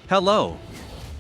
Hello.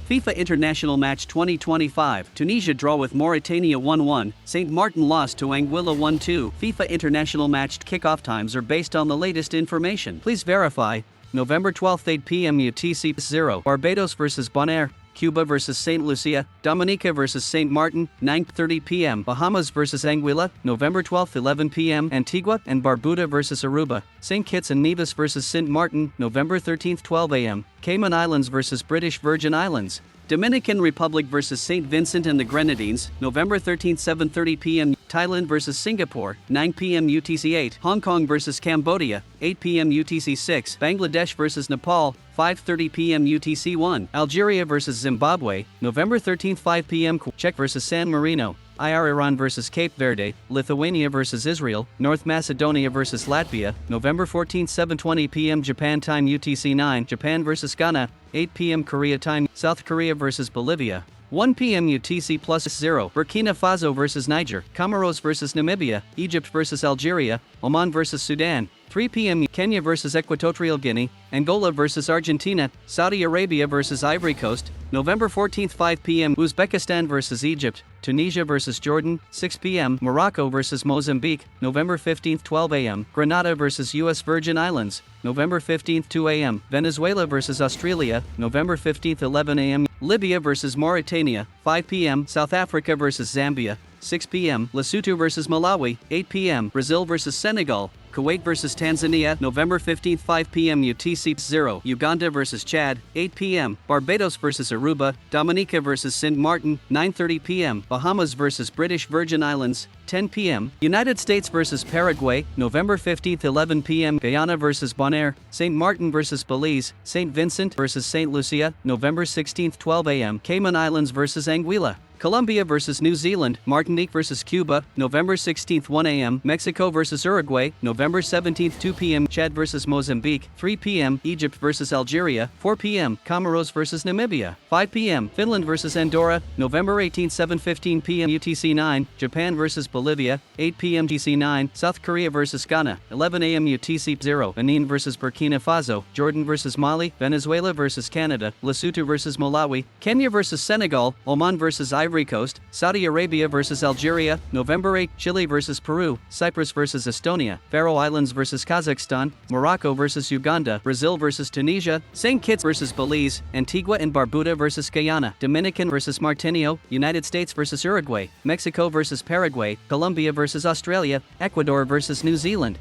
FIFA International Match 2025, Tunisia draw with Mauritania 1-1, St. Martin lost to Anguilla 1-2. FIFA International Match kickoff times are based on the latest information. Please verify. November 12, 8 p.m. UTC 0. Barbados vs Bonaire, Cuba vs St. Lucia, Dominica vs St. Martin, 9:30 p.m. Bahamas vs Anguilla, November 12, 11 p.m. Antigua and Barbuda vs Aruba, St. Kitts and Nevis vs St. Martin, November 13, 12 a.m. Cayman Islands vs British Virgin Islands, Dominican Republic vs St. Vincent and the Grenadines, November 13, 7:30 p.m. Thailand vs Singapore, 9 p.m. UTC 8. Hong Kong vs Cambodia, 8 p.m. UTC 6. Bangladesh vs Nepal, 5:30 p.m. UTC 1. Algeria vs Zimbabwe, November 13, 5 p.m. Czech vs San Marino, Iran vs Cape Verde, Lithuania vs Israel, North Macedonia vs Latvia, November 14, 7:20 p.m. Japan time UTC 9. Japan vs Ghana, 8 p.m. Korea time. South Korea vs Bolivia, 1 p.m. UTC +0. Burkina Faso vs Niger, Comoros vs Namibia, Egypt vs Algeria, Oman vs Sudan, 3 p.m. Kenya vs Equatorial Guinea, Angola vs Argentina, Saudi Arabia vs Ivory Coast, November 14, 5 p.m. Uzbekistan vs Egypt, Tunisia vs Jordan, 6 p.m. Morocco vs Mozambique, November 15, 12 a.m. Grenada vs US Virgin Islands, November 15, 2 a.m. Venezuela vs Australia, November 15, 11 a.m. Libya vs Mauritania, 5 p.m. South Africa vs Zambia, 6 p.m. Lesotho vs Malawi, 8 p.m. Brazil vs Senegal, Kuwait vs Tanzania, November 15, 5 p.m. UTC 0. Uganda vs Chad, 8 p.m. Barbados vs Aruba, Dominica vs St. Martin, 9:30 p.m. Bahamas vs British Virgin Islands, 10 p.m. United States vs Paraguay, November 15, 11 p.m. Guyana vs Bonaire, St. Martin vs Belize, St. Vincent vs St. Lucia, November 16, 12 a.m. Cayman Islands vs Anguilla, Colombia vs New Zealand, Martinique vs Cuba, November 16, 1 a.m. Mexico vs Uruguay, November 17, 2 p.m. Chad vs Mozambique, 3 p.m. Egypt vs Algeria, 4 p.m. Comoros vs Namibia, 5 p.m. Finland vs Andorra, November 18, 7:15 p.m. UTC 9. Japan vs Bolivia, 8 p.m. UTC 9. South Korea vs Ghana, 11 a.m. UTC 0. Benin vs Burkina Faso, Jordan vs Mali, Venezuela vs Canada, Lesotho vs Malawi, Kenya vs Senegal, Oman vs Ivory Coast, Saudi Arabia vs Algeria, November 8, Chile vs Peru, Cyprus vs Estonia, Faroe Islands vs Kazakhstan, Morocco vs Uganda, Brazil vs Tunisia, St. Kitts vs Belize, Antigua and Barbuda vs Guyana, Dominican vs Martinique, United States vs Uruguay, Mexico vs Paraguay, Colombia vs Australia, Ecuador vs New Zealand.